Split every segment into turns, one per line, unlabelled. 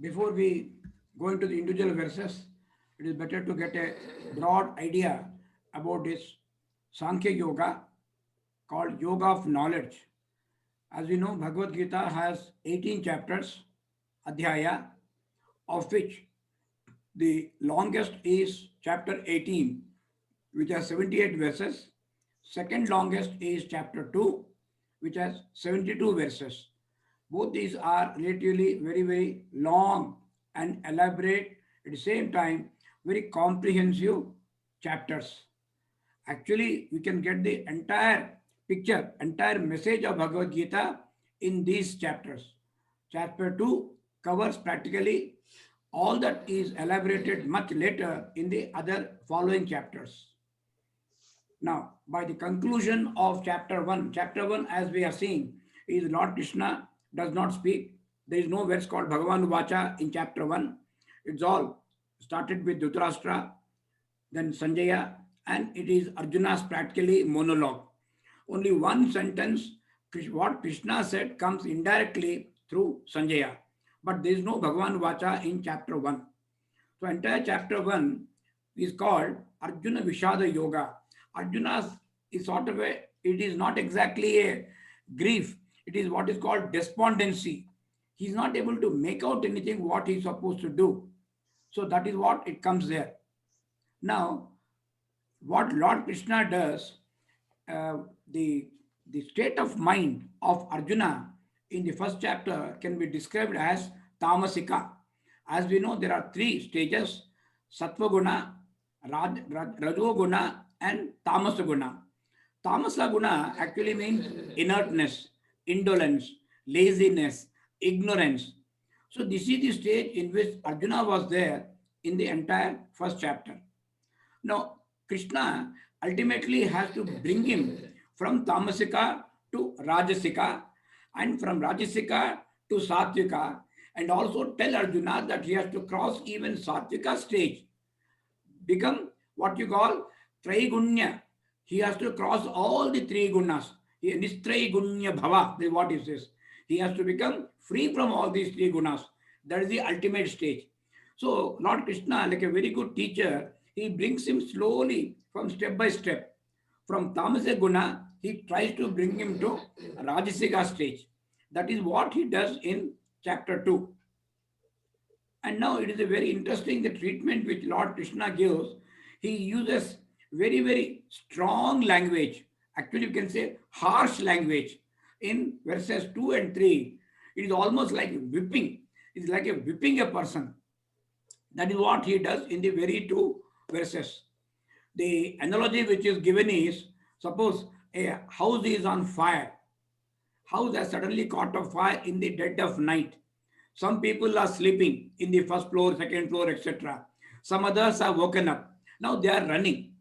Before we go into the individual verses, it is better to get a broad idea about this Sankhya Yoga called Yoga of Knowledge. As we know, Bhagavad Gita has 18 chapters, Adhyaya, of which the longest is chapter 18, which has 78 verses. Second longest is chapter 2, which has 72 verses. Both these are relatively very, very long and elaborate, at the same time, very comprehensive chapters. Actually, we can get the entire picture, entire message of Bhagavad Gita in these chapters. Chapter 2 covers practically all that is elaborated much later in the other following chapters. Now, by the conclusion of chapter 1, as we are seeing, is Lord Krishna does not speak. There is no verse called Bhagavan Vacha in chapter 1. It's all started with Dhritarashtra, then Sanjaya, and it is Arjuna's practically monologue. Only one sentence, what Krishna said, comes indirectly through Sanjaya. But there is no Bhagavan Vacha in chapter 1. So entire chapter 1 is called Arjuna Vishada Yoga. Arjuna's is sort of a, it is not exactly a grief. It is what is called despondency. He's not able to make out anything what he's supposed to do. So that is what it comes there. Now, what Lord Krishna does, uh, the, the state of mind of Arjuna in the first chapter can be described as tamasika. As we know, there are three stages: sattva guna, rajo guna, and tamasa guna. Tamasa guna actually means inertness, indolence, laziness, ignorance. So this is the stage in which Arjuna was there in the entire first chapter. Now, Krishna ultimately has to bring him from Tamasika to Rajasika, and from Rajasika to Satvika, and also tell Arjuna that he has to cross even Satvika stage, become what you call Traigunya. He has to cross all the three gunas. Nistraigunya Bhava is what he says. He has to become free from all these three gunas. That is the ultimate stage. So Lord Krishna, like a very good teacher, he brings him slowly from step by step. From Tamasa Guna, he tries to bring him to Rajasiga stage. That is what he does in chapter 2. And now it is a very interesting the treatment which Lord Krishna gives. He uses very, very strong language. Actually, you can say harsh language in verses 2 and 3. It is almost like whipping. It's like a whipping a person. That is what he does in the very two verses. The analogy which is given is, suppose a house is on fire. House has suddenly caught on fire in the dead of night. Some people are sleeping in the first floor, second floor, etc. Some others are woken up. Now they are running.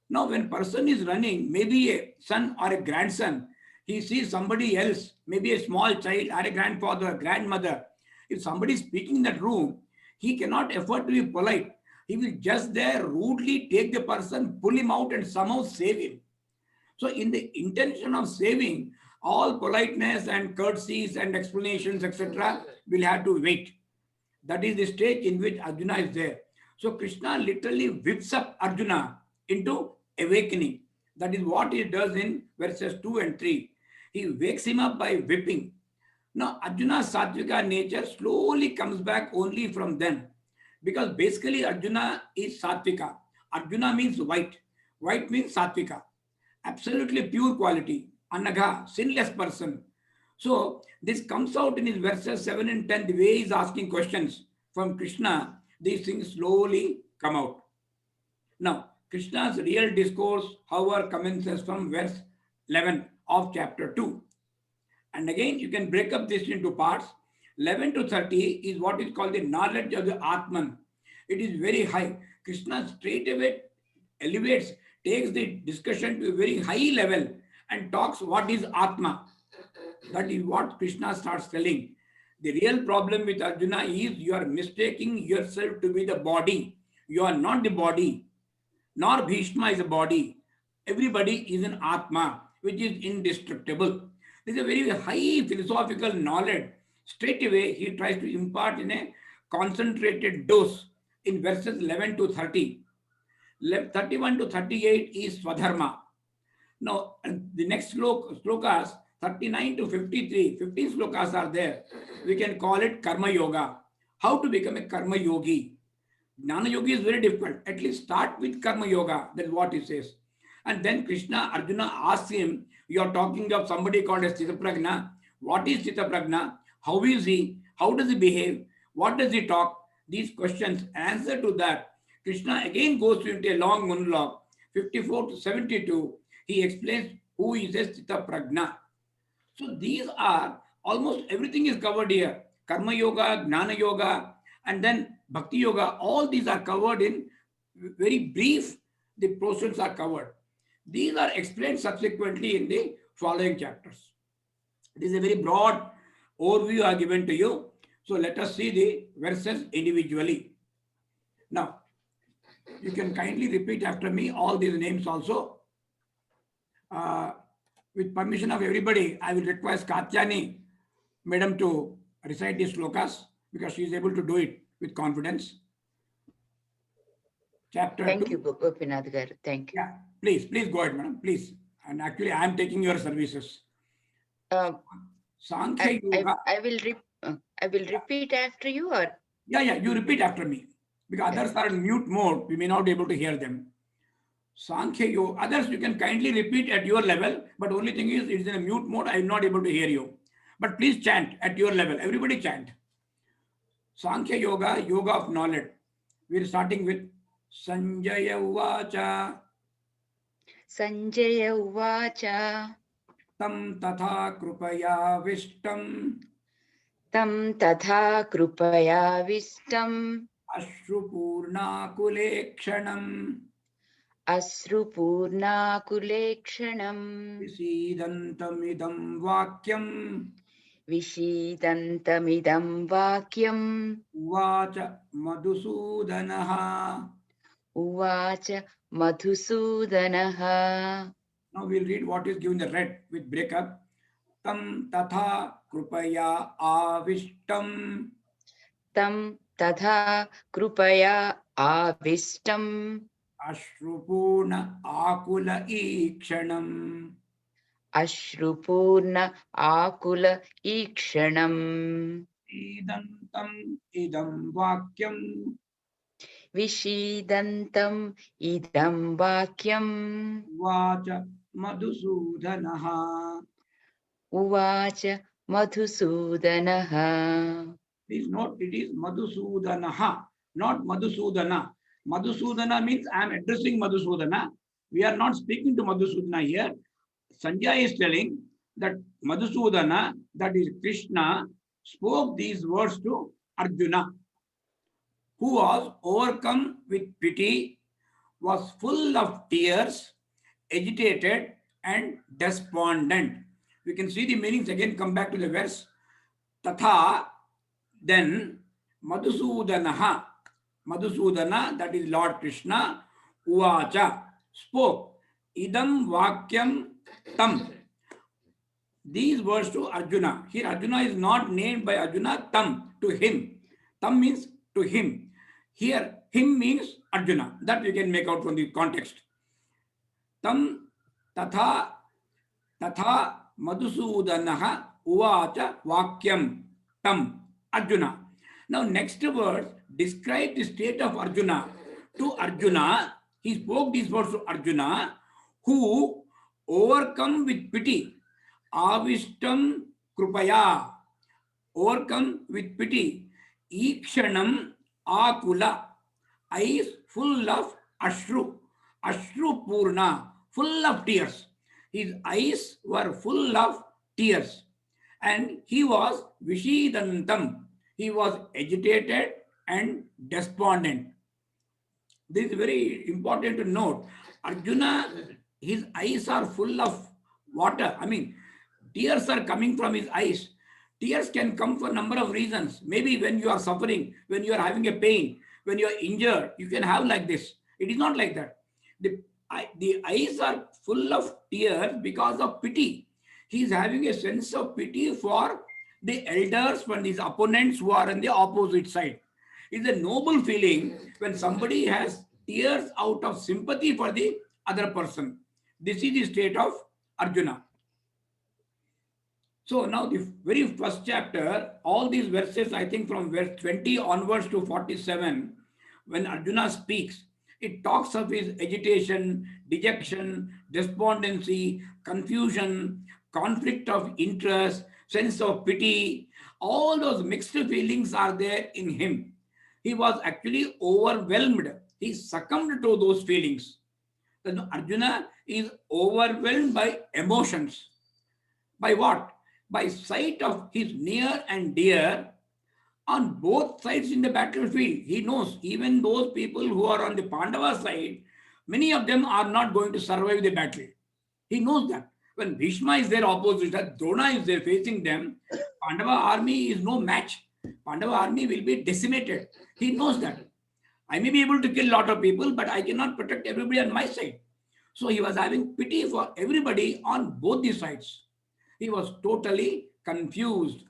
Now when person is running, maybe a son or a grandson, he sees somebody else, maybe a small child or a grandfather, grandmother. If somebody is speaking in that room, he cannot afford to be polite. He will just there rudely take the person, pull him out and somehow save him. So in the intention of saving, all politeness and courtesies and explanations, etc., will have to wait. That is the stage in which Arjuna is there. So Krishna literally whips up Arjuna into awakening. That is what he does in verses 2 and 3. He wakes him up by whipping. Now Arjuna's sattvika nature slowly comes back only from then. Because basically Arjuna is sattvika. Arjuna means white. White means sattvika. Absolutely pure quality. Anagha, sinless person. So this comes out in his verses 7 and 10, the way he's asking questions from Krishna, these things slowly come out. Now, Krishna's real discourse, however, commences from verse 11 of chapter 2. And again, you can break up this into parts. 11 to 30 is what is called the knowledge of the Atman. It is very high. Krishna straight away elevates, takes the discussion to a very high level and talks what is Atma. That is what Krishna starts telling. The real problem with Arjuna is you are mistaking yourself to be the body. You are not the body, nor Bhishma is a body. Everybody is an Atma, which is indestructible. This is a very high philosophical knowledge Straight away, he tries to impart in a concentrated dose in verses 11 to 30. 31 to 38 is Swadharma. Now, the next slokas, 39 to 53, 15 slokas are there. We can call it Karma Yoga. How to become a Karma Yogi. Jnana Yogi is very difficult. At least start with Karma Yoga. That's what he says. And then Krishna, Arjuna asks him, you are talking of somebody called as Chitapragna. What is Chitapragna? How is he? How does he behave? What does he talk? These questions, answer to that. Krishna again goes into a long monologue, 54 to 72. He explains who is a Chitapragna. So these are almost everything is covered here. Karma Yoga, Gnana Yoga, and then Bhakti Yoga. All these are covered in very brief. The portions are covered. These are explained subsequently in the following chapters. It is a very broad overview I given to you. So let us see the verses individually. Now, you can kindly repeat after me all these names also. Uh, with permission of everybody, I will request Katyani madam to recite these slokas because she is able to do it with confidence. Chapter
Thank you,
2.
Gopinath garu. Thank you.
Yeah, please go ahead, madam, please. And actually, I am taking your services.
Uh,
Sankhya Yoga.
I will repeat after you, or
Yeah, you repeat after me because
yeah.
others are in mute mode. We may not be able to hear them. Sankhya Yoga. Others, you can kindly repeat at your level, but only thing is, it's in a mute mode. I am not able to hear you. But please chant at your level. Everybody chant. Sankhya Yoga, Yoga of knowledge. We're starting with Sanjaya Uvacha
Sanjaya Uvacha
Tam Tatha Krupaya Vishtam
Tam Tatha Krupaya Vistam
Ashrupurna Kulekshanam
Asrupurnakulekshanam
Visidantamidam Vakyam
Vishidantamidam Vakyam
Uvacha Madhusudanaha.
Uvacha Madhusudanaha.
Now we'll read what is given the red with breakup. Tam Tatha Krupaya Avishtam
Tam Tatha Krupaya Avistam
Ashrupurna Akula Ikshanam.
Ashrupurna Akula Ikshanam
Idantam idam vakyam
Vishidantam Idam Vakyam
vacha madhusudanaha.
Uvacha Madhusudanaha.
Please note it is Madhusudanaha, not Madhusudana. Madhusudana means I am addressing Madhusudana. We are not speaking to Madhusudana here. Sanjay is telling that Madhusudana, that is Krishna, spoke these words to Arjuna, who was overcome with pity, was full of tears, agitated, and despondent. We can see the meanings again, come back to the verse. Tatha, then Madhusudanaha, Madhusudana, that is Lord Krishna, Uvacha, spoke, Idam Vakyam Tam. These words to Arjuna. Here Arjuna is not named by Arjuna, Tam, to him. Tam means to him. Here him means Arjuna. That we can make out from the context. Tam tatha tatha Madhusudanaha uvacha vakyam tam Arjuna. Now next word describe the state of Arjuna. To Arjuna, he spoke these words to Arjuna, who overcome with pity. Avishtam krupaya, overcome with pity. Ikshanam akula, eyes full of ashru, ashru purna, full of tears. His eyes were full of tears. And he was vishidantam, he was agitated and despondent. This is very important to note. Arjuna, his eyes are full of water. I mean, tears are coming from his eyes. Tears can come for a number of reasons. Maybe when you are suffering, when you are having a pain, when you are injured, you can have like this. It is not like that. The eyes are full of tears because of pity. He is having a sense of pity for the elders from his opponents who are on the opposite side. It's a noble feeling when somebody has tears out of sympathy for the other person. This is the state of Arjuna. So now the very first chapter, all these verses, I think from verse 20 onwards to 47, when Arjuna speaks, it talks of his agitation, dejection, despondency, confusion, conflict of interest, sense of pity. All those mixed feelings are there in him. He was actually overwhelmed. He succumbed to those feelings. Then Arjuna is overwhelmed by emotions. By what? By sight of his near and dear on both sides in the battlefield. He knows even those people who are on the Pandava side, many of them are not going to survive the battle. He knows that. When Bhishma is their opposition, Drona is there facing them, Pandava army is no match. Pandava army will be decimated. He knows that. I may be able to kill a lot of people, but I cannot protect everybody on my side. So he was having pity for everybody on both the sides. He was totally confused.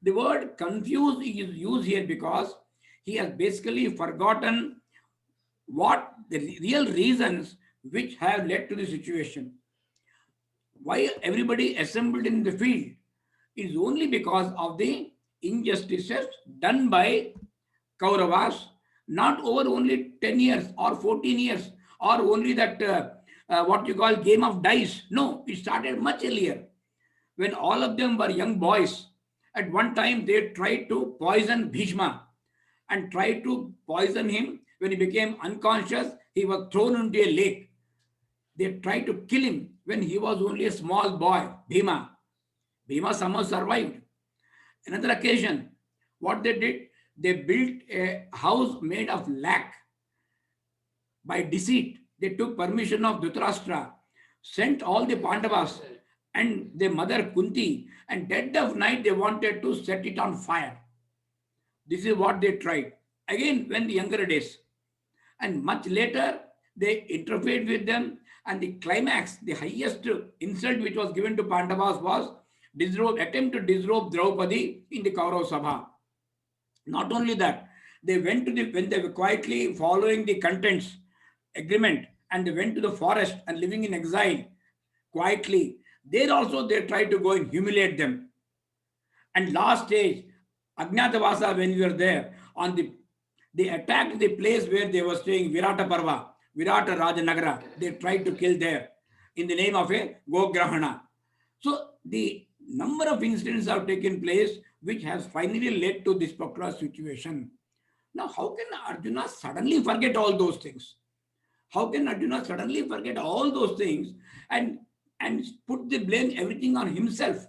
The word confused is used here because he has basically forgotten what the real reasons which have led to the situation. Why everybody assembled in the field is only because of the injustices done by Kauravas, not over only 10 years or 14 years or only that what you call game of dice. No, it started much earlier when all of them were young boys. At one time, they tried to poison Bhishma and tried to poison him. When he became unconscious, he was thrown into a lake. They tried to kill him when he was only a small boy, Bhima. Bhima somehow survived. Another occasion, what they did, they built a house made of lac by deceit. They took permission of Dhritarashtra, sent all the Pandavas and their mother Kunti, and dead of night they wanted to set it on fire. This is what they tried. Again, when the younger days. And much later, they interfered with them. And the climax, the highest insult which was given to Pandavas was attempt to disrobe Draupadi in the Kaurav Sabha. Not only that, they went to the when they were quietly following the contents agreement and they went to the forest and living in exile quietly. There also they tried to go and humiliate them. And last stage, Ajnatavasa, when we were there, they attacked the place where they were staying, Virata Parva, Virata Rajanagara. They tried to kill there in the name of a Gograhana. So the number of incidents have taken place which has finally led to this particular situation. Now, how can Arjuna suddenly forget all those things? How can Arjuna suddenly forget all those things and, and put the blame everything on himself?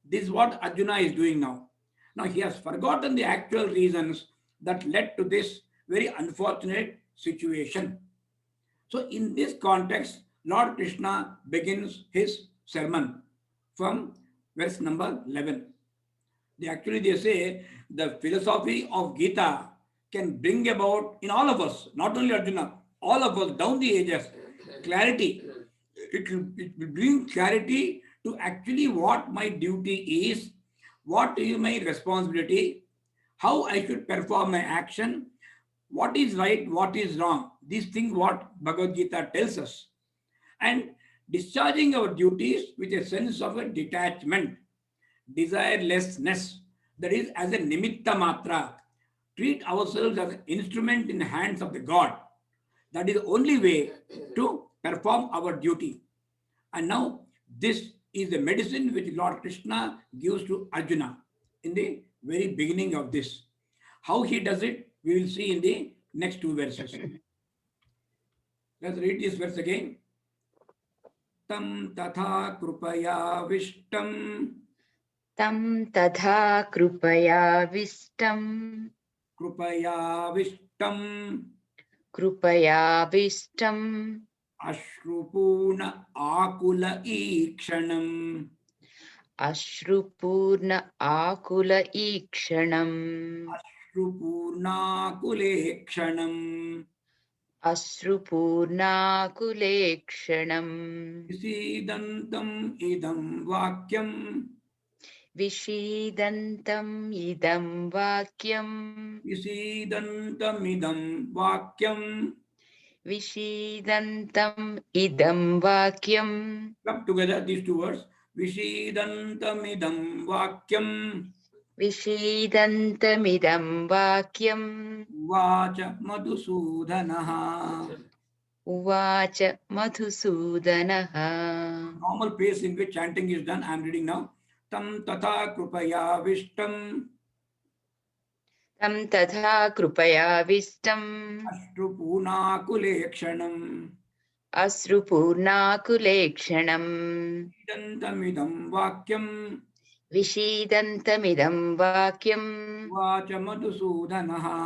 This is what Arjuna is doing now. Now he has forgotten the actual reasons that led to this very unfortunate situation. So, in this context, Lord Krishna begins his sermon from verse number 11. They say the philosophy of Gita can bring about in all of us, not only Arjuna, all of us down the ages, clarity. It will bring clarity to actually what my duty is, what is my responsibility, how I should perform my action, what is right, what is wrong. These things what Bhagavad Gita tells us. And discharging our duties with a sense of a detachment, desirelessness, that is as a nimitta matra. Treat ourselves as an instrument in the hands of the God. That is the only way to perform our duty. And now this is the medicine which Lord Krishna gives to Arjuna in the very beginning of this. How he does it, we will see in the next two verses. Let's read this verse again. Tam tatha krupaya vishtam
Tam tadha krupaya
krupaya vishtam
vistam
ashrupuna akula ikshanam
ashrupurna akula ikshanam
ashrupurnakulekshanam
ashrupurnakulekshanam
Isidantam idam vakyam
विषीदन्तम् इदं वाक्यम्
विसीदन्तमिदं वाक्यं.
विषीदन्तम् इदं वाक्यम्
Club together these two words. Vishidantamidam vakyam.
विषीदन्तमिदं वाक्यम्
Vacha Madhusudanaha.
उवाच मधुसूदनः
Normal pace in which chanting is done. I am reading now. Tam tata krupaya vishtam
तं तथा कृपयाविष्टम्
ashrupunakulekshanam.
अश्रुपूर्णाकुलेक्षणम्
Idantamidam vakyam.
विषीदन्तमिदं वाक्यम्
Vacha Madhusudanaha.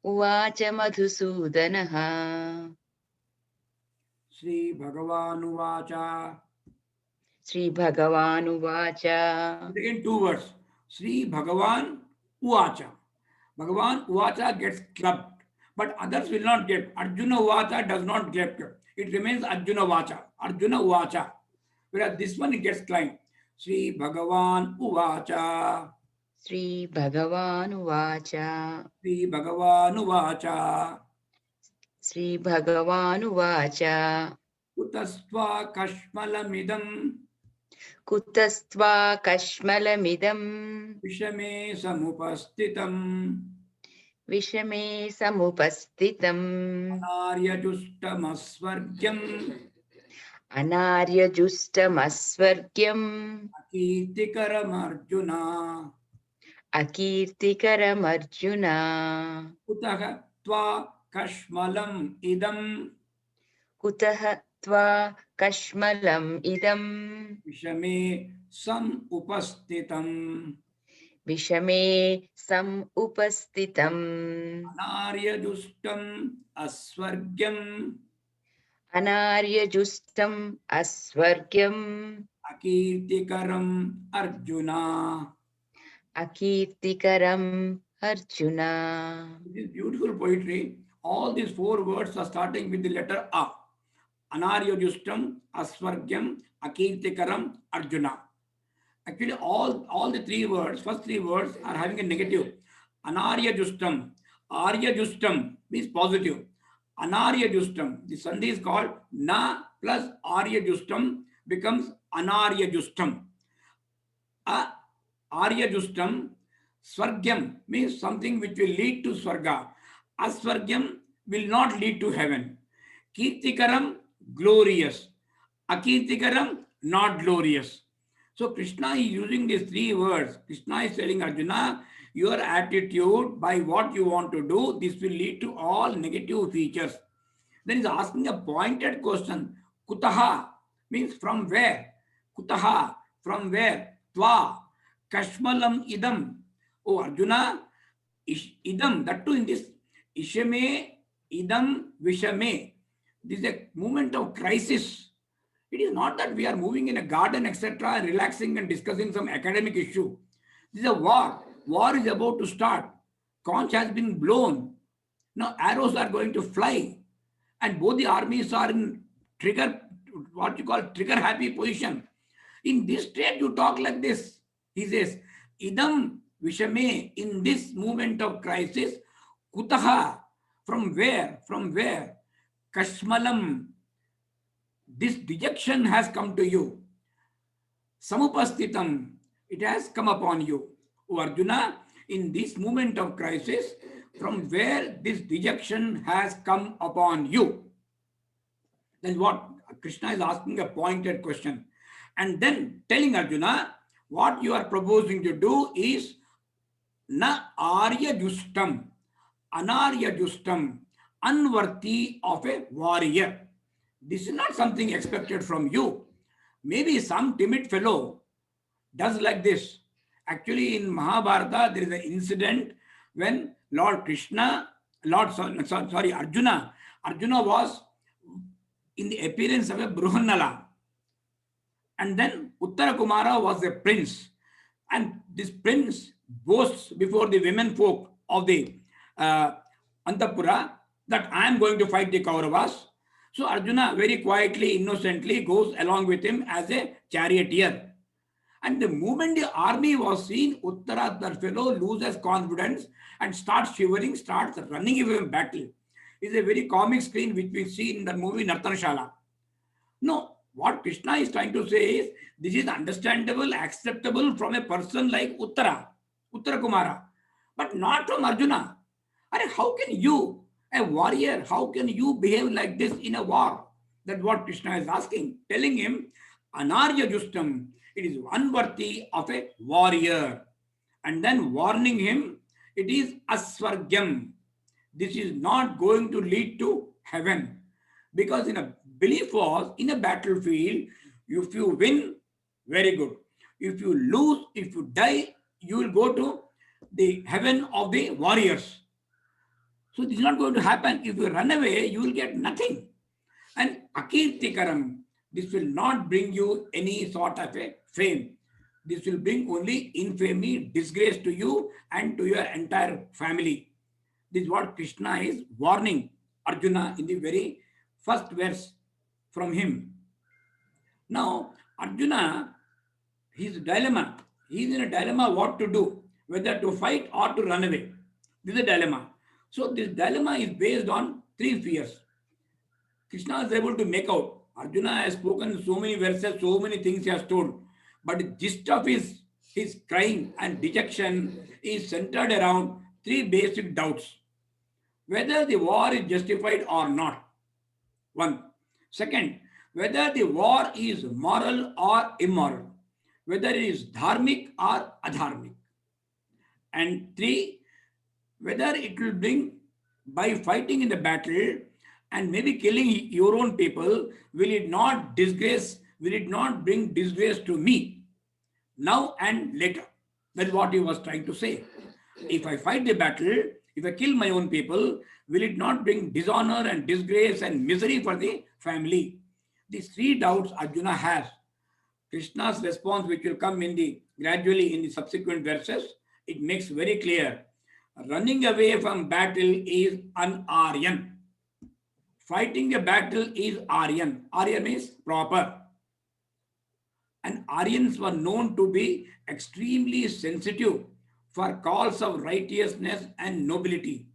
उवाच मधुसूदनः
Sri Bhagavanuvacha.
श्रीभगवानुवाच
Again, two words. Sri Bhagavan Uvacha. Bhagavan Uvacha gets clubbed, but others will not get. Arjuna Uvacha does not get clubbed. It remains Arjuna Vacha. Arjuna Uvacha. Whereas this one it gets climbed. Sri Bhagavan Uvacha.
श्रीभगवानुवाच
Sri Bhagavan Uvacha.
श्रीभगवानुवाच
Kutastva Kashmalamidam
कुतस्त्वा कश्मलमिदं
Vishame Samupastitam
विषमे समुपस्थितम्
Anaryajustamasvargyam
अनार्यजुष्टमस्वर्ग्यम्
Akirtikaram
अकीर्तिकरमर्जुन
कुतः त्वा कश्मलम् इदं
कुतः त्वा कश्मलम् इदं
विषमे सम् उपस्थितम्
विषमे सम् उपस्थितम्
अनार्यजुष्टम् अस्वर्ग्यम्
अनार्यजुष्टम् अस्वर्ग्यम्
अकीर्तिकरम् Arjun.
अकीर्तिकरम् Arjun
This is beautiful poetry. All these four words are starting with the letter A. Anaryajustam, Asvargyam, Akirtikaram, Arjuna. Actually, all the three words, first three words are having a negative. Anaryajustam. Aryajustam means positive. Anaryajustam. The sandhi is called Na plus Aryajustam becomes Anaryajustam. A Aryajustam, Swargyam means something which will lead to Swarga. Aswargyam will not lead to heaven. Kirtikaram, glorious. Akirtikaram, not glorious. So Krishna is using these three words. Krishna is telling Arjuna, your attitude by what you want to do, this will lead to all negative features. Then he's asking a pointed question. Kutaha means from where? Kutaha, from where? Tva, Kashmalam idam. Oh Arjuna, idam, that too in this Ishame, idam, vishame. This is a moment of crisis. It is not that we are moving in a garden, etc., relaxing and discussing some academic issue. This is a war. War is about to start. Conch has been blown. Now arrows are going to fly. And both the armies are in trigger, what you call trigger happy position. In this state, you talk like this. He says, Idam Vishame, in this moment of crisis, Kutaha, from where? From where? Kashmalam, this dejection has come to you. Samupastitam, it has come upon you. O Arjuna, in this moment of crisis, from where this dejection has come upon you. That's what Krishna is asking a pointed question. And then telling Arjuna, what you are proposing to do is na arya justam, anarya justam, unworthy of a warrior. This is not something expected from you. Maybe some timid fellow does like this. Actually, in Mahabharata, there is an incident when Lord Krishna, Arjuna was in the appearance of a Bruhannala. And then Uttara Kumara was a prince. And this prince boasts before the women folk of the Antapura that I am going to fight the Kauravas. So Arjuna very quietly, innocently goes along with him as a charioteer. And the moment the army was seen, Uttara, that fellow, loses confidence and starts shivering, starts running away from battle. It's a very comic scene which we see in the movie Nartanashala. No, what Krishna is trying to say is this is understandable, acceptable from a person like Uttara Kumara, but not from Arjuna. And how can you, a warrior, how can you behave like this in a war? That's what Krishna is asking, telling him, Anarya Justam, it is unworthy of a warrior. And then warning him, it is Asvargyam. This is not going to lead to heaven. Because in a belief was in a battlefield, if you win, very good. If you lose, if you die, you will go to the heaven of the warriors. So this is not going to happen. If you run away, you will get nothing. And akirtikaram, this will not bring you any sort of a fame. This will bring only infamy, disgrace to you and to your entire family. This is what Krishna is warning Arjuna in the very first verse from him. Now, Arjuna, his dilemma, he is in a dilemma what to do, whether to fight or to run away. This is a dilemma. So, this dilemma is based on three fears. Krishna is able to make out. Arjuna has spoken so many verses, so many things he has told. But the gist of his crying and dejection is centered around three basic doubts. Whether the war is justified or not. One. Second, whether the war is moral or immoral. Whether it is dharmic or adharmic. And three, whether it will bring, by fighting in the battle and maybe killing your own people, will it not bring disgrace to me now and later? That's what he was trying to say. If I fight the battle, if I kill my own people, will it not bring dishonor and disgrace and misery for the family? These three doubts Arjuna has. Krishna's response, which will come in the gradually in the subsequent verses, it makes very clear. Running away from battle is an Aryan. Fighting a battle is Aryan. Aryan means proper. And Aryans were known to be extremely sensitive for calls of righteousness and nobility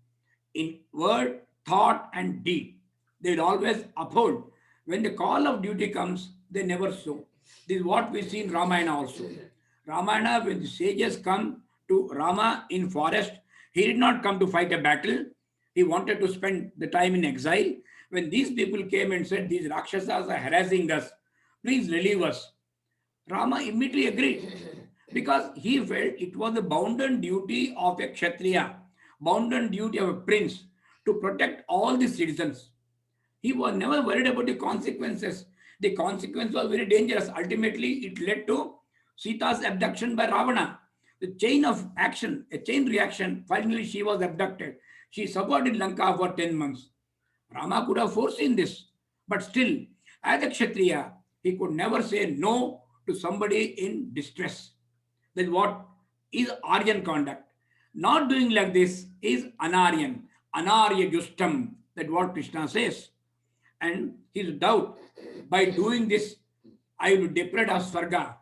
in word, thought, and deed. They'd always uphold. When the call of duty comes, they never show. This is what we see in Ramayana also. Ramayana, when the sages come to Rama in forest, he did not come to fight a battle. He wanted to spend the time in exile. When these people came and said, these Rakshasas are harassing us, please relieve us. Rama immediately agreed because he felt it was the bounden duty of a Kshatriya, bounden duty of a prince to protect all the citizens. He was never worried about the consequences. The consequence was very dangerous. Ultimately, it led to Sita's abduction by Ravana. The chain of action, a chain reaction, finally she was abducted. She suffered in Lanka for 10 months. Rama could have foreseen this, but still, as a Kshatriya, he could never say no to somebody in distress. Then what is Aryan conduct? Not doing like this is Anaryan, Anarya Justam. That's what Krishna says. And his doubt, by doing this, I will deprive of Swarga.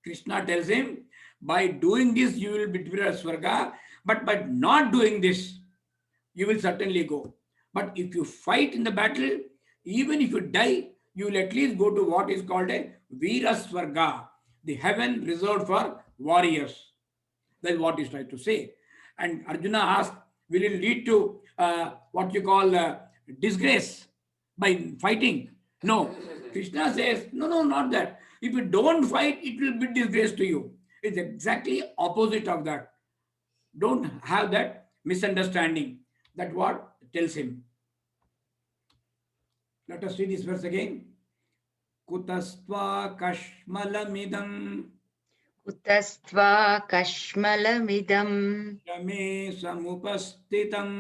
Krishna tells him, by doing this, you will be deprived of Swarga, but by not doing this, you will certainly go. But if you fight in the battle, even if you die, you will at least go to what is called a Virasvarga, the heaven reserved for warriors. That's what he's trying to say. And Arjuna asked, will it lead to what you call disgrace by fighting? No. Krishna says, no, no, not that. If you don't fight, it will be disgrace to you. It's exactly opposite of that. Don't have that misunderstanding. That what tells him. Let us read this verse again. Kutastva kashmalamidam
कुतस्त्वा कश्मलमिदम्
rame samupastitam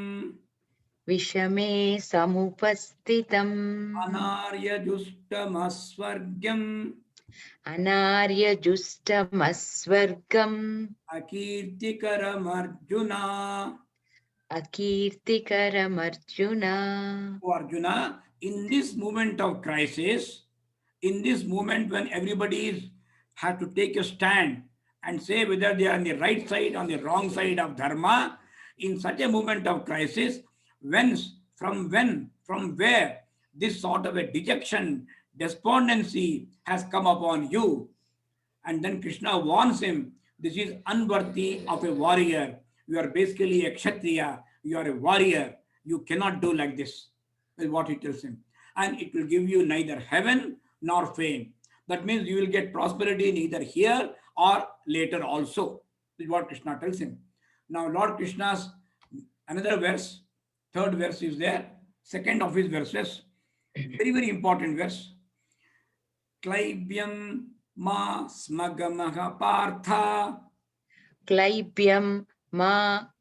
विषमे समुपस्थितम्
anaryajustamasvargyam
अनार्यजुष्टमस्वर्गम्
akirtikaram arjuna.
अकीर्तिकरमर्जुन.
Oh Arjuna, in this moment of crisis, in this moment when everybody is have to take a stand and say whether they are on the right side, on the wrong side of dharma, in such a moment of crisis, from where this sort of a dejection, despondency has come upon you. And then Krishna warns him, this is unworthy of a warrior. You are basically a kshatriya. You are a warrior. You cannot do like this, is what he tells him. And it will give you neither heaven nor fame. That means you will get prosperity neither here or later also, is what Krishna tells him. Now, Lord Krishna's another verse, third verse is there, second of his verses, very, very important verse. क्लैब्यं मा स्मगमः पार्थ
क्लैब्यं मा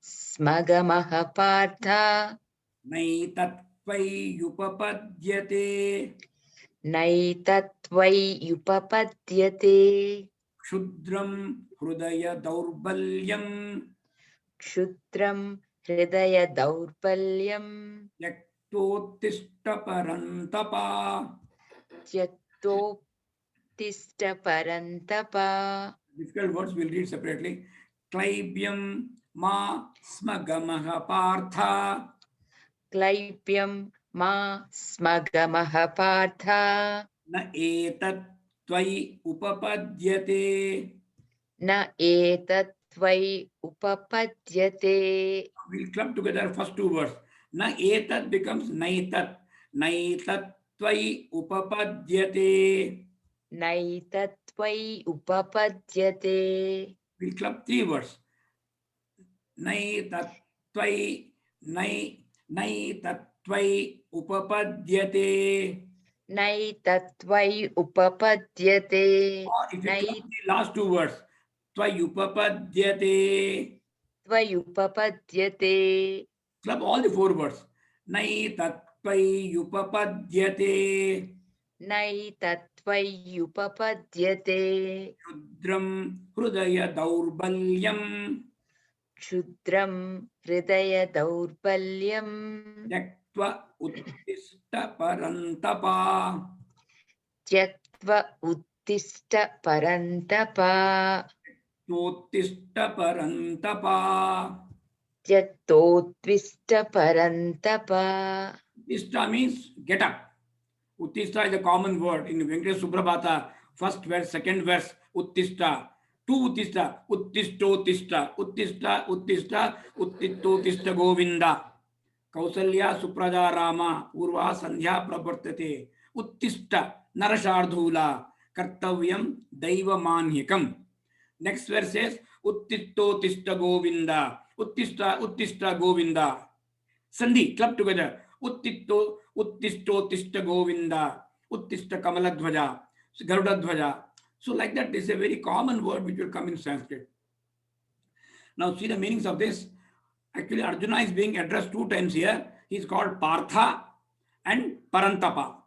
स्मगमः पार्थ
नैतत्त्वय्युपपद्यते
नैतत्त्वय्युपपद्यते
क्षुद्रं हृदय दौर्बल्यं
क्षुद्रं हृदयदौर्बल्यं
त्यक्तोत्तिष्ठ परन्तप.
त्यक्तोत्तिष्ठ परन्तप.
Difficult words we'll read separately. क्लैब्यं मा स्मगमः पार्थ
क्लैब्यं मा स्मगमः पार्थ
न एतत् त्वयि उपपद्यते.
न एतत्त्वयि उपपद्यते.
We'll club together first two words. Na etat becomes naitat. Naitat tvai upapadyate.
नैतत्त्वयि उपपद्यते.
We'll club three words. Naitat tvai nai naitat tvai upapadyate.
नैतत्त्वयि उपपद्यते.
Or if you club the last two words, tvai upapadyate.
नैतत्त्वयुपपद्यते.
Club all the four words. Naitat tvai upapadyate.
नैतत्त्वय्युपपद्यते.
क्षुद्रं हृदय दौर्बल्यं
क्षुद्रं हृदयदौर्बल्यं
त्यक्त्वा उत्तिष्ठ परन्तप.
त्यक्त्वा उत्तिष्ठ परन्तप.
उत्तिष्ठ परन्तप.
त्यक्तोत्तिष्ठ परन्तप.
Uttishtha means get up. Uttishta is a common word in Venkatesh Suprabhata, first verse, second verse, Uttishta. Two Uttishta, Uttishtottishta, Uttishta, Uttishta, Uttishtottishta Govinda. Kausalya Suprada Rama, Urva Sandhya Pravartate, Uttishta Narashardhula, Kartavyam Daiva Manhikam. Next verse says, Uttishtottishta Govinda, Uttishta Govinda. Sandhi, club together. Uttishtottishta Govinda, Uttishta Kamaladhvaja, Garudadhvaja. So like that, this is a very common word which will come in Sanskrit. Now see the meanings of this. Actually, Arjuna is being addressed two times here. He is called Partha and Parantapa.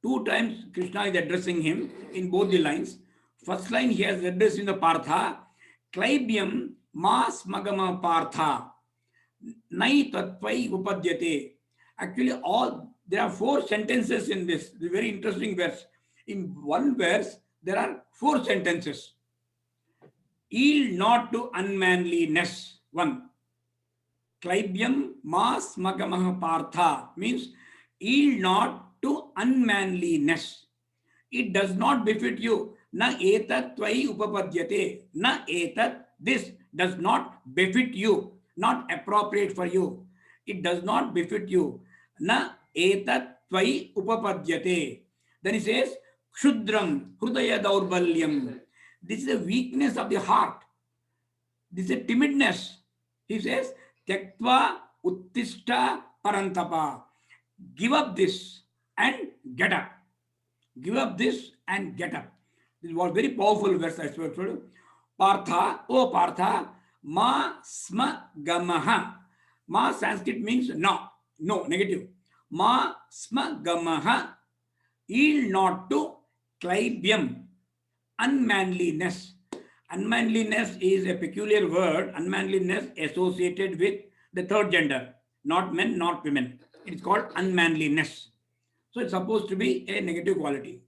Two times Krishna is addressing him in both the lines. First line he has addressed in the Partha, Klaibyam mas magama Partha, Nai tatvai upadyate. Actually, there are four sentences in this. This is a very interesting verse. In one verse, there are four sentences. Yield not to unmanliness. One. Klaibyam mas magamah partha means yield not to unmanliness. It does not befit you. Na etat tvai upapadyate. Na etat, this does not befit you, not appropriate for you. It does not befit you. Na etat tvai upapadyate. Then he says, Kshudram hrudaya daurbalyam. This is a weakness of the heart. This is a timidness. He says, Tyaktva uttishta parantapa. Give up this and get up. Give up this and get up. This was very powerful verse I told you. Partha, O Partha, ma sma gamaha. Ma Sanskrit means no, no, negative. Ma sma gamaha. Yield not to klaibyam, unmanliness. Unmanliness is a peculiar word. Unmanliness associated with the third gender, not men, not women. It's called unmanliness. So it's supposed to be a negative quality.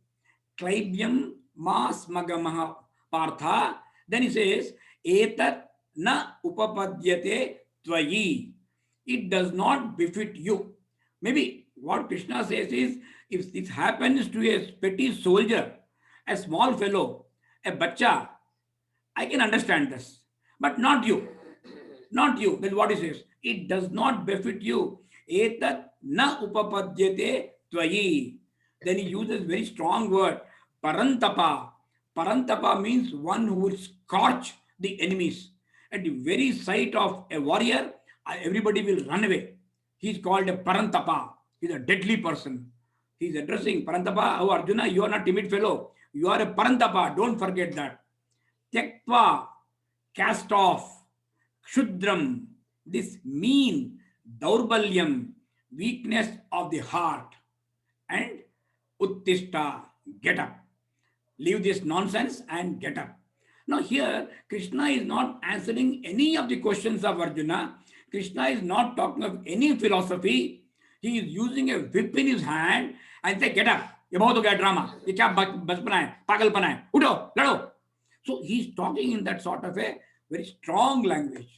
Klaibyam mas magamaha. Partha. Then he says, Etat na upapadyate tvayi. It does not befit you. Maybe what Krishna says is, if this happens to a petty soldier, a small fellow, a bacha, I can understand this. But not you. Not you. That's what he says. It does not befit you. Etat na upapadyate tvayi. Then he uses very strong word, parantapa. Parantapa means one who will scorch the enemies. At the very sight of a warrior, everybody will run away. He's called a parantapa. He's a deadly person. He's addressing Parantapa. Oh, Arjuna, you are not timid fellow. You are a Parantapa. Don't forget that. Tyaktva, cast off. Kshudram, this mean, Daurbalyam, weakness of the heart. And Uttishta, get up. Leave this nonsense and get up. Now, here, Krishna is not answering any of the questions of Arjuna. Krishna is not talking of any philosophy. He is using a whip in his hand and say, get up. ये बहुत हो गया drama ये क्या बचपना है पागलपना है उठो लड़ो so he is talking in that sort of a very strong language.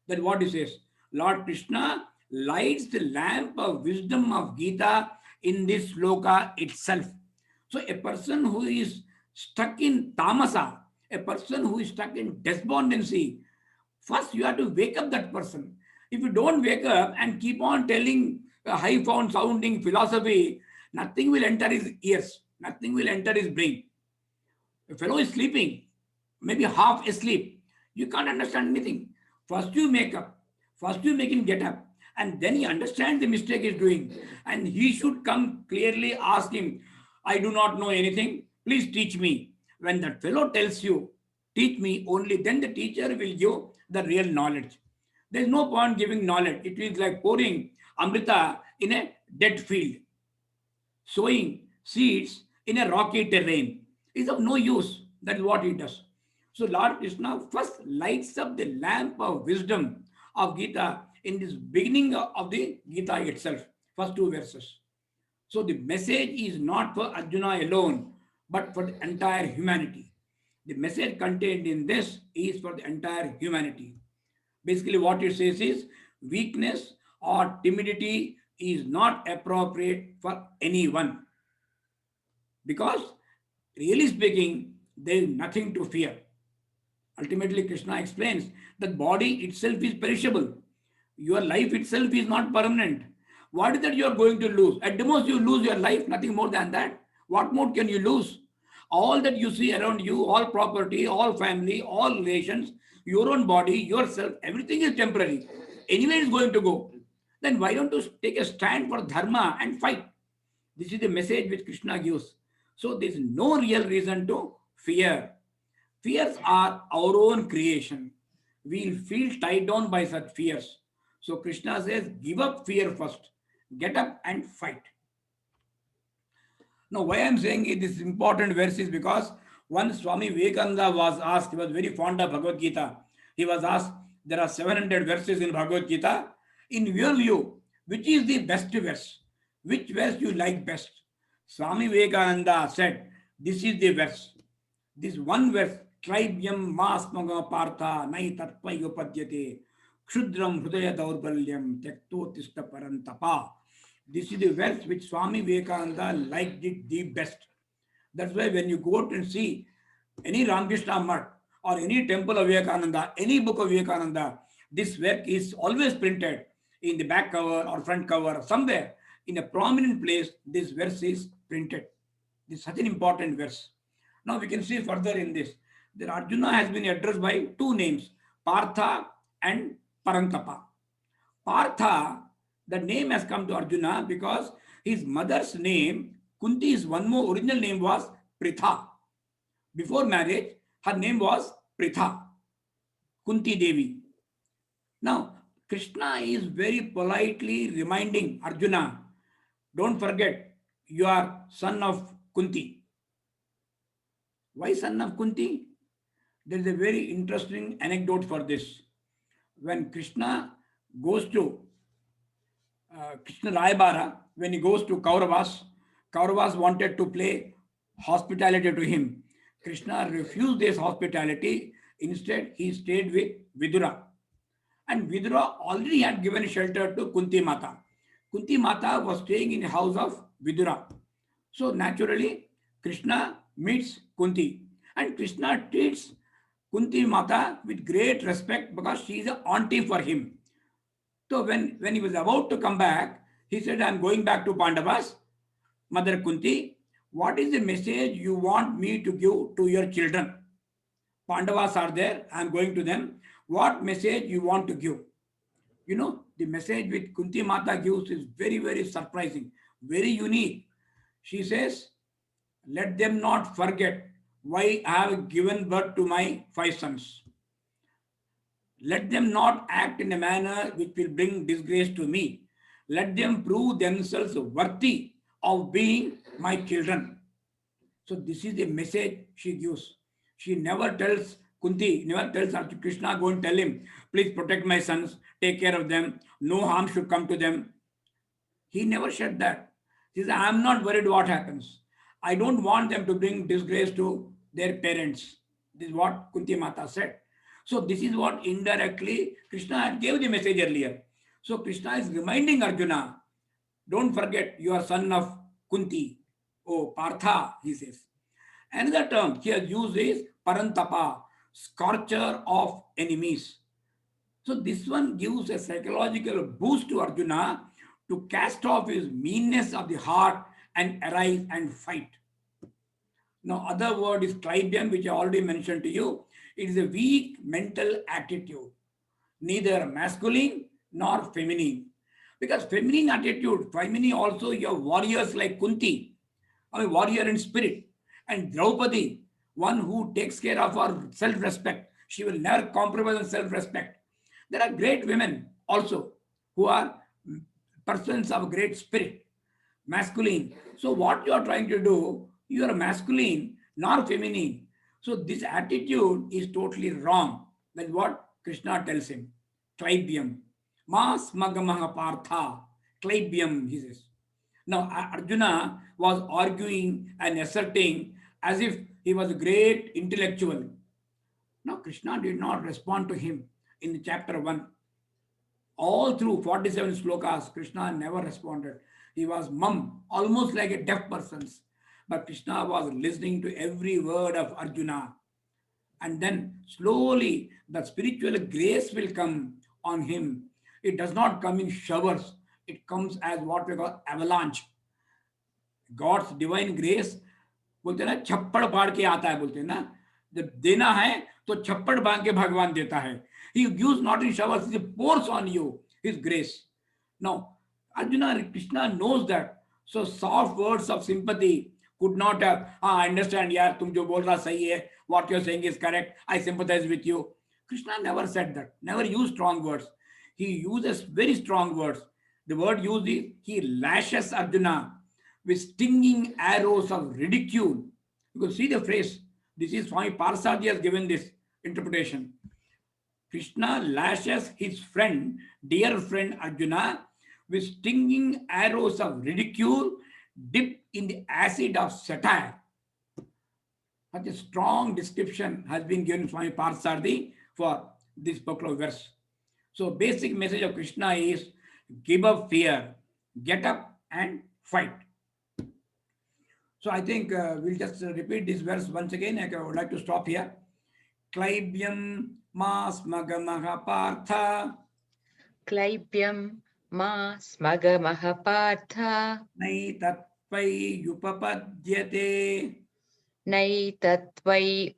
That what he says, Lord Krishna lights the lamp of wisdom of Geeta in this sloka itself. So a person who is stuck in tamasa, a person who is stuck in despondency, first you have to wake up that person. If you don't wake up and keep on telling a high found sounding philosophy, nothing will enter his ears, nothing will enter his brain. A fellow is sleeping, maybe half asleep. You can't understand anything. First you make up, first you make him get up, and then he understands the mistake he's doing. And he should come clearly ask him, I do not know anything, please teach me. When that fellow tells you, teach me, only then the teacher will give the real knowledge. There's no point giving knowledge. It is like pouring Amrita in a dead field. Sowing seeds in a rocky terrain is of no use. That is what he does. So Lord Krishna first lights up the lamp of wisdom of Gita in this beginning of the Gita itself, first two verses. So the message is not for Arjuna alone, but for the entire humanity. The message contained in this is for the entire humanity. Basically, what it says is weakness or timidity is not appropriate for anyone because, really speaking, there is nothing to fear. Ultimately, Krishna explains that body itself is perishable. Your life itself is not permanent. What is that you are going to lose? At the most, you lose your life, nothing more than that. What more can you lose? All that you see around you, all property, all family, all relations, your own body, yourself, everything is temporary. Anyway, it's going to go. Then why don't you take a stand for dharma and fight? This is the message which Krishna gives. So there is no real reason to fear. Fears are our own creation. We'll feel tied down by such fears. So Krishna says, give up fear first. Get up and fight. Now, why I'm saying it is important verse is because once Swami Vivekananda was asked, he was very fond of Bhagavad Gita. He was asked, there are 700 verses in Bhagavad Gita. In your view, which is the best verse? Which verse you like best? Swami Vivekananda said, this is the verse. This one verse, Traibyam masmaga partha nai tattvai upadyate kshudram hrudaya daurbalyam tekto tista parantapa. This is the verse which Swami Vivekananda liked it the best. That's why when you go out and see any Ramakrishna Math or any temple of Vivekananda, any book of Vivekananda, this work is always printed in the back cover or front cover, somewhere in a prominent place, this verse is printed. This is such an important verse. Now we can see further in this that Arjuna has been addressed by two names, Partha and Parantapa. Partha, the name has come to Arjuna because his mother's name, Kunti's one more original name was Pritha. Before marriage, her name was Pritha, Kunti Devi. Now, Krishna is very politely reminding Arjuna, don't forget, you are son of Kunti. Why son of Kunti? There is a very interesting anecdote for this. When Krishna goes to Krishna Raibara, when he goes to Kauravas, Kauravas wanted to play hospitality to him. Krishna refused this hospitality. Instead, he stayed with Vidura. And Vidura already had given shelter to Kunti Mata. Kunti Mata was staying in the house of Vidura. So naturally, Krishna meets Kunti. And Krishna treats Kunti Mata with great respect because she is an auntie for him. So when he was about to come back, he said, I'm going back to Pandavas. Mother Kunti, what is the message you want me to give to your children? Pandavas are there, I am going to them. What message you want to give? You know, the message which Kunti Mata gives is very, very surprising, very unique. She says, let them not forget why I have given birth to my five sons. Let them not act in a manner which will bring disgrace to me. Let them prove themselves worthy of being my children. So this is the message she gives. She never tells Kunti, never tells Arjuna, Krishna, go and tell him, please protect my sons, take care of them, no harm should come to them. He never said that. He said, I am not worried what happens. I don't want them to bring disgrace to their parents. This is what Kunti Mata said. So this is what indirectly Krishna had gave the message earlier. So Krishna is reminding Arjuna, don't forget you are son of Kunti. Oh, Partha, he says. Another term he has used is Parantapa, scorcher of enemies. So this one gives a psychological boost to Arjuna to cast off his meanness of the heart and arise and fight. Now, other word is Clybium, which I already mentioned to you. It is a weak mental attitude, neither masculine nor feminine. Because feminine attitude, feminine also, you have warriors like Kunti, a warrior in spirit, and Draupadi, one who takes care of her self-respect. She will never compromise on self-respect. There are great women also who are persons of great spirit, masculine. So what you are trying to do, you are masculine, nor feminine. So this attitude is totally wrong. That's what Krishna tells him. Klaibyam. Mas magamaha partha. Klaibyam, he says. Now, Arjuna was arguing and asserting as if he was a great intellectual. Now, Krishna did not respond to him in chapter 1. All through 47 slokas, Krishna never responded. He was mum, almost like a deaf person. But Krishna was listening to every word of Arjuna. And then slowly the spiritual grace will come on him. It does not come in showers, it comes as what we call avalanche. God's divine grace बोलते हैं ना छप्पड़ फाड़ के आता है बोलते हैं ना जब देना है तो छप्पड़ बांध के भगवान देता है he gives not in showers he pours on you his grace now Arjuna Krishna knows that so soft words of sympathy could not have I understand यार तुम जो बोल रहा सही है what you're saying is correct I sympathize with you Krishna never said that never used strong words he uses very strong words the word used is he lashes Arjuna with stinging arrows of ridicule. You can see the phrase. This is Swami Parsadi has given this interpretation. Krishna lashes his friend, dear friend Arjuna, with stinging arrows of ridicule dipped in the acid of satire. Such a strong description has been given Swami Parsadi for this particular verse. So basic message of Krishna is give up fear, get up and fight. So I think we'll just repeat this verse once again. I would like to stop here. Klaibyam mas magamaha partha
Klaibyam ma smagamaha partha
nai tatpai yupapadyate
naitattvai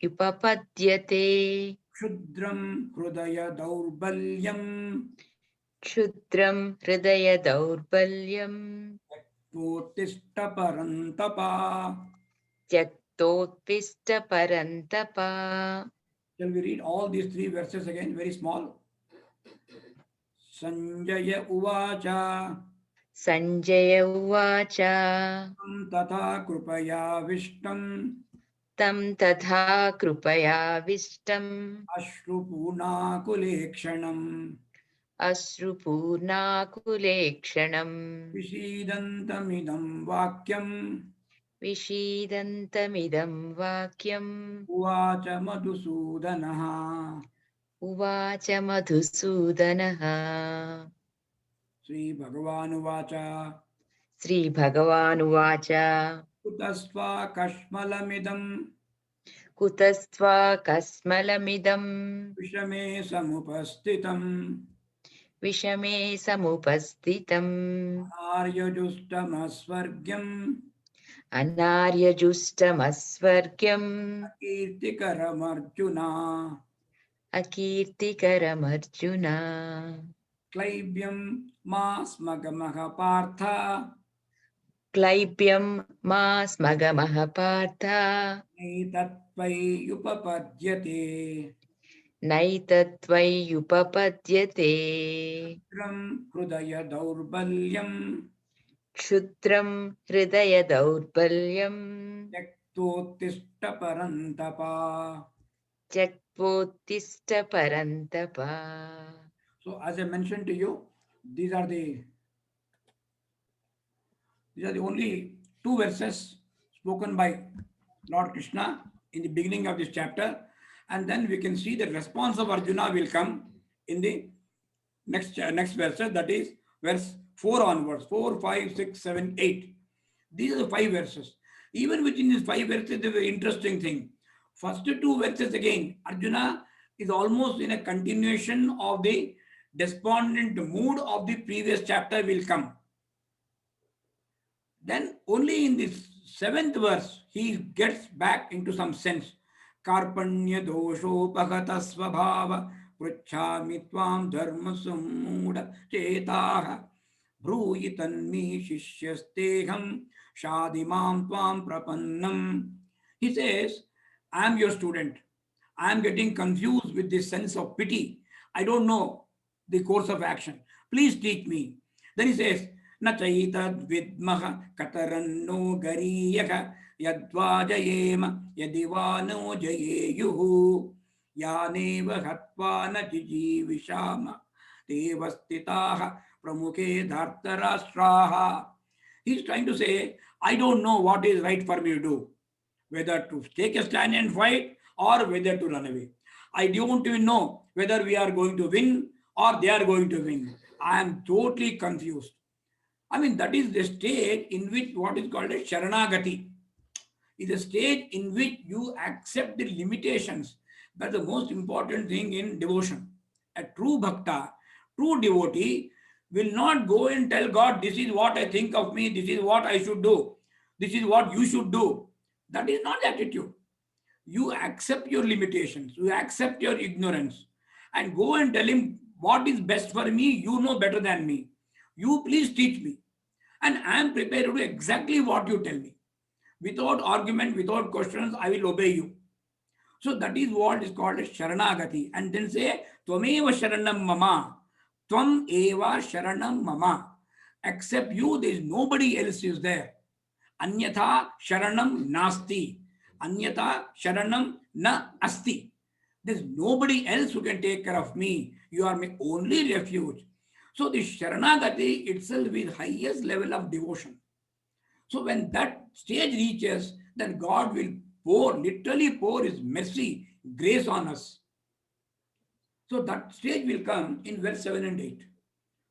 upapadyate
kshudram hrudaya daurbalyam
Kshudram hridaya daurbalyam
totishta parantapa.
Tyaktotpista parantapa.
Shall we read all these three verses again, very small? Sanjaya uvacha
Sanjaya uvacha
तथा कृपया विष्टम
tam tatha krupaya vistam
अश्रुपूर्णाकुलेक्षणम्
asrupurnakulekshanam
विषीदन्तमिदं वाक्यम्
विषीदन्तमिदं वाक्यम्
उवाच मधुसूदनः।
उवाच मधुसूदनः।
श्रीभगवानुवाच
श्रीभगवानुवाच
कुतस्त्वा कश्मलमिदं
कुतस्त्वा कस्मलमिदं
विषमे समुपस्थितम्
विषमे समुपस्थितम्
आर्यजुष्टमस्वर्ग्यम्
अनार्यजुष्टमस्वर्ग्यम्
कीर्तिकरमर्जुना।
अकीर्तिकरमर्जुन।
क्लैब्यं मा स्मगमः पार्थ
क्लैब्यं मा स्मगमः पार्थ
नैतत्त्वय्युपपद्यते।
नैतत्त्वय्युपपद्यते।
त्रं हृदय दौर्बल्यम्
क्षुद्रं हृदयदौर्बल्यम्
त्यक्तोत्तिष्ठ परन्तप।
त्यक्त्वोत्तिष्ठ परन्तप।
So as I mentioned to you, these are the these are the only two verses spoken by Lord Krishna in the beginning of this chapter, and then we can see the response of Arjuna will come in the next verses, that is verse 4 onwards, 4, 5, 6, 7, 8. These are the five verses. Even within these five verses, there's an interesting thing. First two verses again, Arjuna is almost in a continuation of the despondent mood of the previous chapter will come. Then only in the seventh verse, he gets back into some sense. Karpanya doshopagata svabhava pruchhami tvam dharma sammuda chetaha brūyitanmi shishyasteham shadimam tvam prapannam. He says, I am your student. I am getting confused with this sense of pity. I don't know the course of action. Please teach me. Then he says, न चैतद् विद्मः कतरन्नो गरीयः यद्वा जयेम यदि वा no जयेयुः यानेव हत्वा न जिजीविषाम तेव स्थिताः प्रमुखे धार्तराष्ट्राः. He is trying to say, I don't know what is right for me to do, whether to take a stand and fight or whether to run away. I don't even know whether we are going to win or they are going to win. I am totally confused. I mean, that is the stage in which what is called a Sharanagati is a stage in which you accept the limitations. That's the most important thing in devotion. A true bhakta, true devotee will not go and tell God, this is what I think of me, this is what I should do, this is what you should do. That is not the attitude. You accept your limitations, you accept your ignorance, and go and tell him what is best for me, you know better than me. You please teach me. And I am prepared to do exactly what you tell me. Without argument, without questions, I will obey you. So that is what is called as Sharanagati. And then say, Tvameva Sharanam Mama. Tvam eva Sharanam Mama. Except you, there is nobody else is there. Anyatha Sharanam Nasti. Anyatha Sharanam Na Asti. There's nobody else who can take care of me. You are my only refuge. So the Sharanagati itself is highest level of devotion. So when that stage reaches, then God will pour, literally pour his mercy, grace on us. So that stage will come in verse 7 and 8.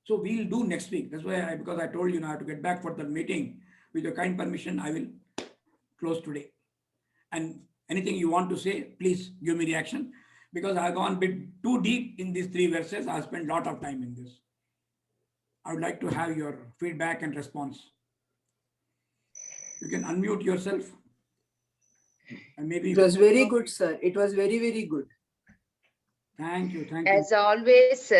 So we'll do next week. That's why because I told you now to get back for the meeting. With your kind permission, I will close today. And anything you want to say, please give me reaction. Because I've gone a bit too deep in these three verses. I've spent a lot of time in this. I would like to have your feedback and response. You can unmute yourself and maybe
It was very good, sir. It was very, very good.
thank you.
As always,